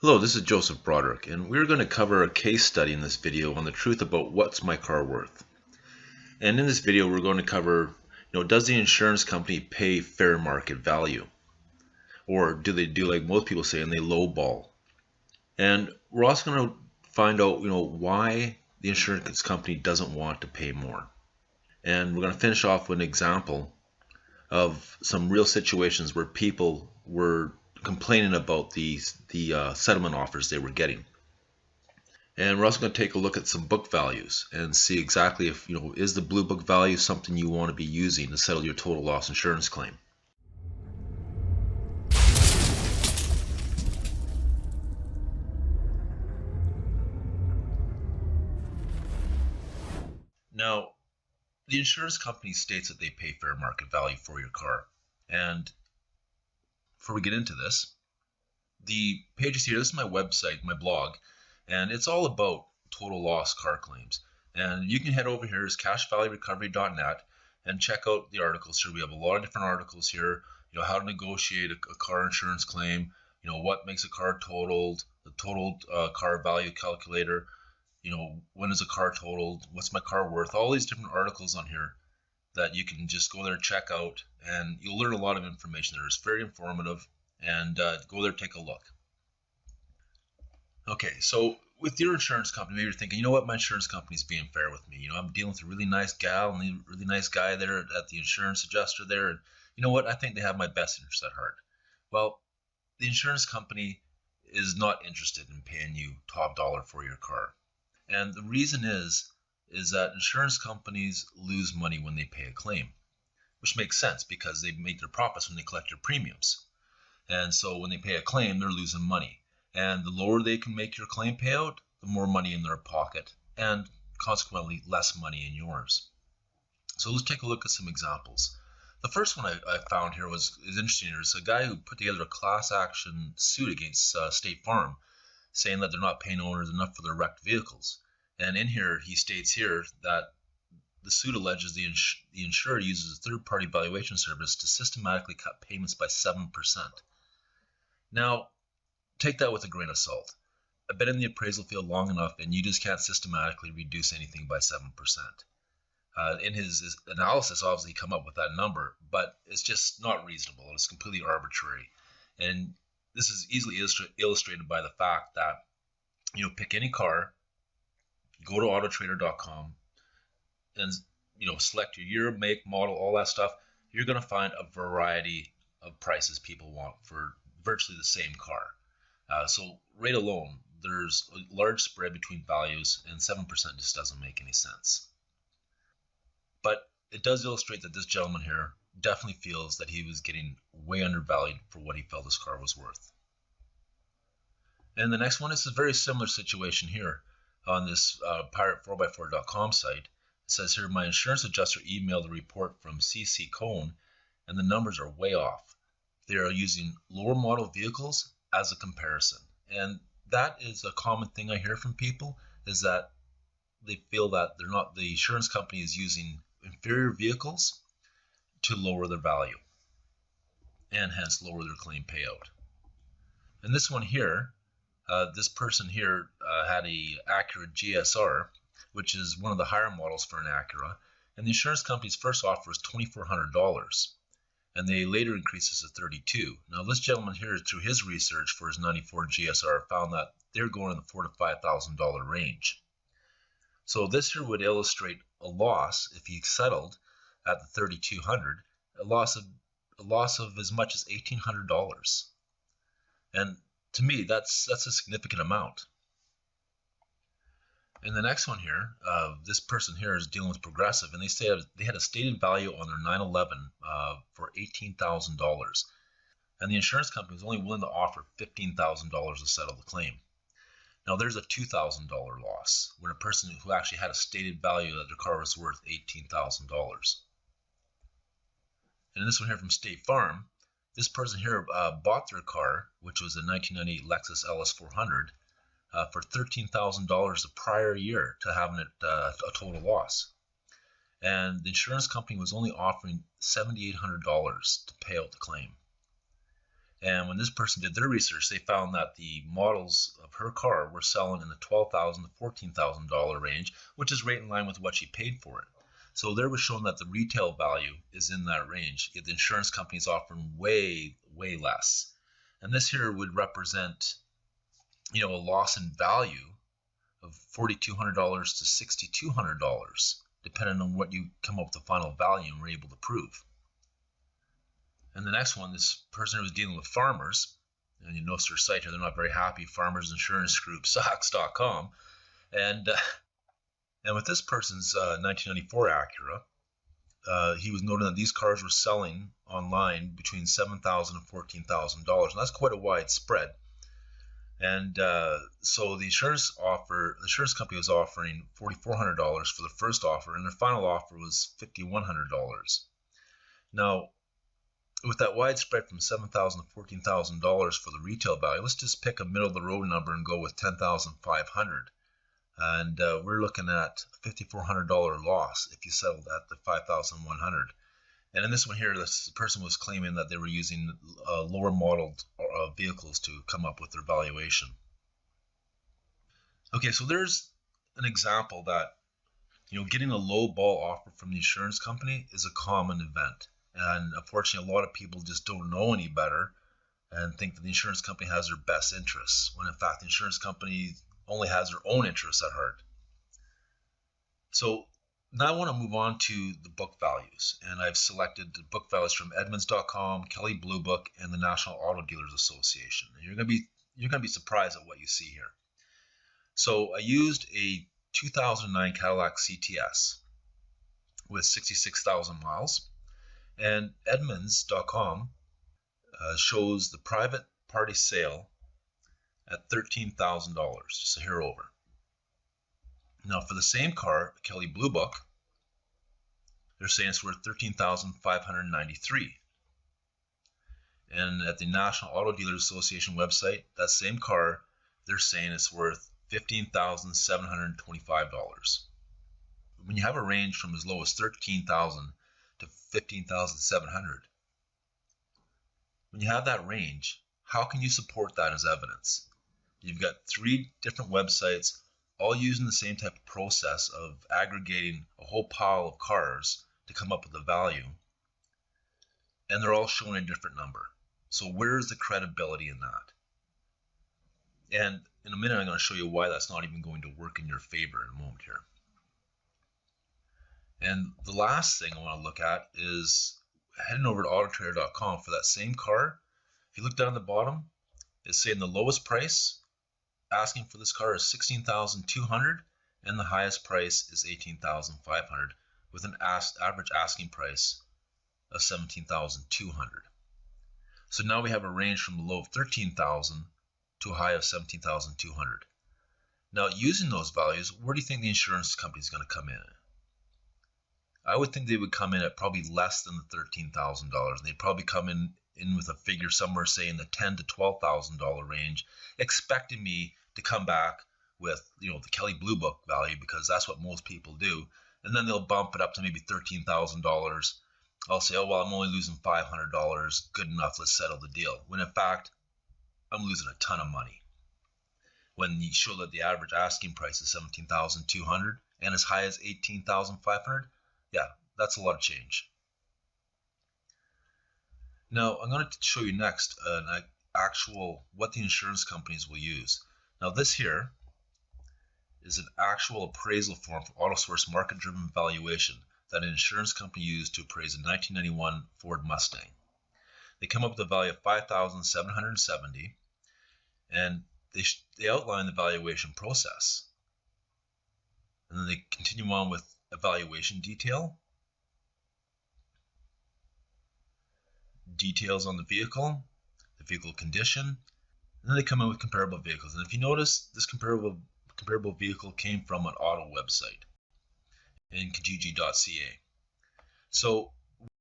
Hello, this is Joseph Broderick, and we're going to cover a case study in this video on the truth about what's my car worth. And in this video, we're going to cover, does the insurance company pay fair market value? Or do they do like most people say and they lowball? And we're also going to find out, why the insurance company doesn't want to pay more. And we're going to finish off with an example of some real situations where people were complaining about the settlement offers they were getting. And we're also going to take a look at some book values and see exactly if, is the blue book value something you want to be using to settle your total loss insurance claim. Now, the insurance company states that they pay fair market value for your car. And before we get into this, the pages here, this is my website, my blog, and it's all about total loss car claims. And you can head over here is cashvaluerecovery.net and check out the articles here. We have a lot of different articles here, how to negotiate a car insurance claim, what makes a car totaled, the totaled car value calculator, when is a car totaled, what's my car worth, all these different articles on here that you can just go there, check out, and you'll learn a lot of information there. It's very informative, and go there, take a look. Okay, so with your insurance company, maybe you're thinking, you know what, my insurance company's being fair with me. I'm dealing with a really nice gal and a really nice guy there at the insurance adjuster there, and you know what, I think they have my best interest at heart. Well, the insurance company is not interested in paying you top dollar for your car. And the reason is that insurance companies lose money when they pay a claim, which makes sense because they make their profits when they collect your premiums. And so when they pay a claim, they're losing money. And the lower they can make your claim payout, the more money in their pocket, and consequently less money in yours. So let's take a look at some examples. The first one I found here is interesting. There's a guy who put together a class action suit against State Farm, saying that they're not paying owners enough for their wrecked vehicles. And in here, he states here that the suit alleges the insurer uses a third-party valuation service to systematically cut payments by 7%. Now, take that with a grain of salt. I've been in the appraisal field long enough, and you just can't systematically reduce anything by 7%. In his analysis, obviously, he come up with that number, but it's just not reasonable. It's completely arbitrary. And this is easily illustrated by the fact that, pick any car, go to Autotrader.com, and select your year, make, model, all that stuff. You're going to find a variety of prices people want for virtually the same car. So rate alone, there's a large spread between values, and 7% just doesn't make any sense. But it does illustrate that this gentleman here definitely feels that he was getting way undervalued for what he felt his car was worth. And the next one is a very similar situation here on this pirate4x4.com site. It says here, my insurance adjuster emailed a report from CC Cone, and the numbers are way off. They are using lower model vehicles as a comparison. And that is a common thing I hear from people, is that they feel that the insurance company is using inferior vehicles to lower their value and hence lower their claim payout. And this one here, this person here had a Acura GSR, which is one of the higher models for an Acura, and the insurance company's first offer was $2,400, and they later increased this to $32,000. Now this gentleman here, through his research for his 94 GSR, found that they're going in the $4,000 to $5,000 range. So this here would illustrate a loss if he settled at the $3,200, a loss of as much as $1,800. And to me, that's a significant amount. And the next one here, this person here is dealing with Progressive, and they say they had a stated value on their 911 for $18,000, and the insurance company was only willing to offer $15,000 to settle the claim. Now there's a $2,000 loss when a person who actually had a stated value that their car was worth $18,000. And in this one here from State Farm, this person here bought their car, which was a 1998 Lexus LS400, for $13,000 the prior year to having it a total loss. And the insurance company was only offering $7,800 to pay out the claim. And when this person did their research, they found that the models of her car were selling in the $12,000 to $14,000 range, which is right in line with what she paid for it. So there was shown that the retail value is in that range, yet the insurance company is offering way, way less. And this here would represent, a loss in value of $4,200 to $6,200, depending on what you come up with the final value and were able to prove. And the next one, this person who was dealing with farmers, and you notice their site here, they're not very happy, Farmers Insurance Group, Socks.com. And with this person's 1994 Acura, he was noting that these cars were selling online between $7,000 and $14,000, and that's quite a wide spread. And so the insurance company was offering $4,400 for the first offer, and their final offer was $5,100. Now, with that wide spread from $7,000 to $14,000 for the retail value, let's just pick a middle of the road number and go with $10,500. And we're looking at a $5,400 loss if you settled at the $5,100. And in this one here, the person was claiming that they were using lower modeled vehicles to come up with their valuation. Okay, so there's an example that, getting a low ball offer from the insurance company is a common event. And unfortunately, a lot of people just don't know any better and think that the insurance company has their best interests, when in fact the insurance company only has their own interests at heart. So now I want to move on to the book values, and I've selected the book values from Edmunds.com, Kelley Blue Book, and the National Auto Dealers Association. And you're going to be surprised at what you see here. So I used a 2009 Cadillac CTS with 66,000 miles. And Edmunds.com shows the private party sale at $13,000, just a hair over. Now for the same car, Kelley Blue Book, they're saying it's worth $13,593. And at the National Auto Dealers Association website, that same car, they're saying it's worth $15,725. When you have a range from as low as $13,000 to $15,700. When you have that range, how can you support that as evidence? You've got 3 different websites, all using the same type of process of aggregating a whole pile of cars to come up with a value, and they're all showing a different number. So where's the credibility in that? And in a minute, I'm going to show you why that's not even going to work in your favor in a moment here. And the last thing I want to look at is heading over to Autotrader.com for that same car. If you look down at the bottom, it's saying the lowest price asking for this car is $16,200, and the highest price is $18,500, with an average asking price of $17,200. So now we have a range from a low of $13,000 to a high of $17,200. Now, using those values, where do you think the insurance company is going to come in? I would think they would come in at probably less than the $13,000. They'd probably come in with a figure somewhere, say in the $10,000 to $12,000 range, expecting me to come back with, the Kelley Blue Book value, because that's what most people do. And then they'll bump it up to maybe $13,000. I'll say, oh, well, I'm only losing $500. Good enough. Let's settle the deal. When in fact, I'm losing a ton of money. When you show that the average asking price is $17,200 and as high as $18,500, yeah, that's a lot of change. Now, I'm going to show you next an actual what the insurance companies will use. Now, this here is an actual appraisal form for AutoSource market-driven valuation that an insurance company used to appraise a 1991 Ford Mustang. They come up with a value of $5,770, and they outline the valuation process. And then they continue on with evaluation detail, details on the vehicle condition, and then they come in with comparable vehicles. And if you notice, this comparable vehicle came from an auto website in Kijiji.ca. So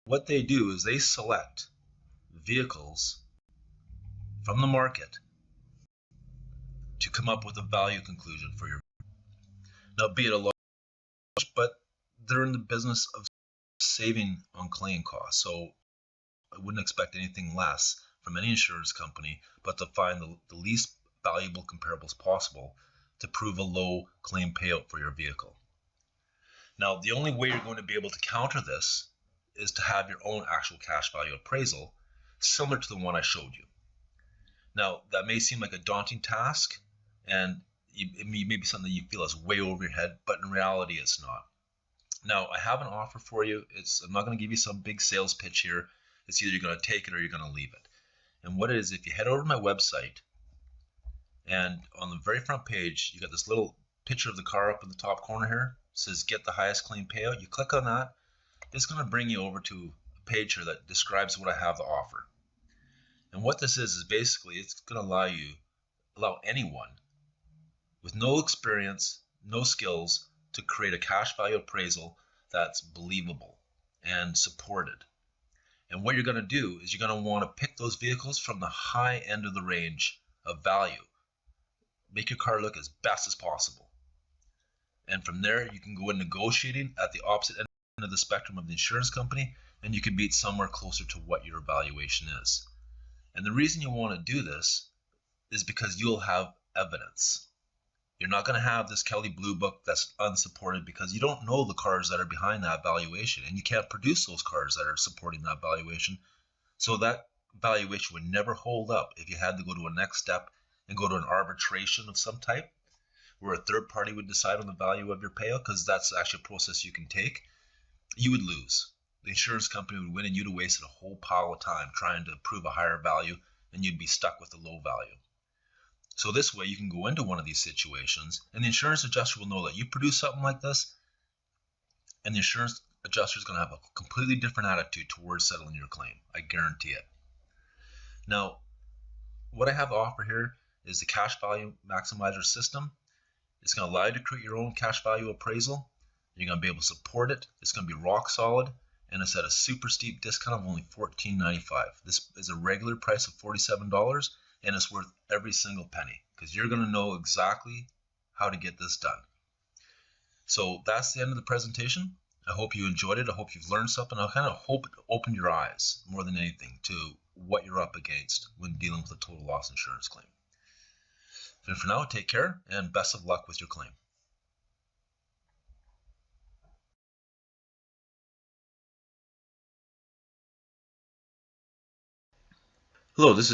what they do is they select vehicles from the market to come up with a value conclusion for your vehicle. Now, be it a large, but they're in the business of saving on claim costs, so I wouldn't expect anything less from any insurance company, but to find the least valuable comparables possible to prove a low claim payout for your vehicle. Now, the only way you're going to be able to counter this is to have your own actual cash value appraisal, similar to the one I showed you. Now, that may seem like a daunting task, and it may be something that you feel is way over your head, but in reality, it's not. Now, I have an offer for you. I'm not going to give you some big sales pitch here. It's either you're going to take it or you're going to leave it. And what it is, if you head over to my website, and on the very front page, you got this little picture of the car up in the top corner here. It says get the highest claim payout. You click on that. It's going to bring you over to a page here that describes what I have to offer. And what this is basically it's going to allow anyone with no experience, no skills, to create a cash value appraisal that's believable and supported. And what you're going to do is you're going to want to pick those vehicles from the high end of the range of value. Make your car look as best as possible. And from there, you can go in negotiating at the opposite end of the spectrum of the insurance company, and you can meet somewhere closer to what your valuation is. And the reason you want to do this is because you'll have evidence. You're not going to have this Kelly Blue Book that's unsupported because you don't know the cars that are behind that valuation, and you can't produce those cars that are supporting that valuation. So that valuation would never hold up if you had to go to a next step and go to an arbitration of some type where a third party would decide on the value of your payout, because that's actually a process you can take. You would lose. The insurance company would win, and you'd have wasted a whole pile of time trying to prove a higher value, and you'd be stuck with a low value. So this way you can go into one of these situations, and the insurance adjuster will know that you produce something like this, and the insurance adjuster is going to have a completely different attitude towards settling your claim. I guarantee it. Now, what I have to offer here is the cash value maximizer system. It's going to allow you to create your own cash value appraisal. You're going to be able to support it. It's going to be rock solid, and it's at a super steep discount of only $14.95. This is a regular price of $47, and it's worth every single penny because you're going to know exactly how to get this done. So that's the end of the presentation. I hope you enjoyed it. I hope you've learned something. I kind of hope it opened your eyes more than anything to what you're up against when dealing with a total loss insurance claim. And for now, take care and best of luck with your claim. Hello, this is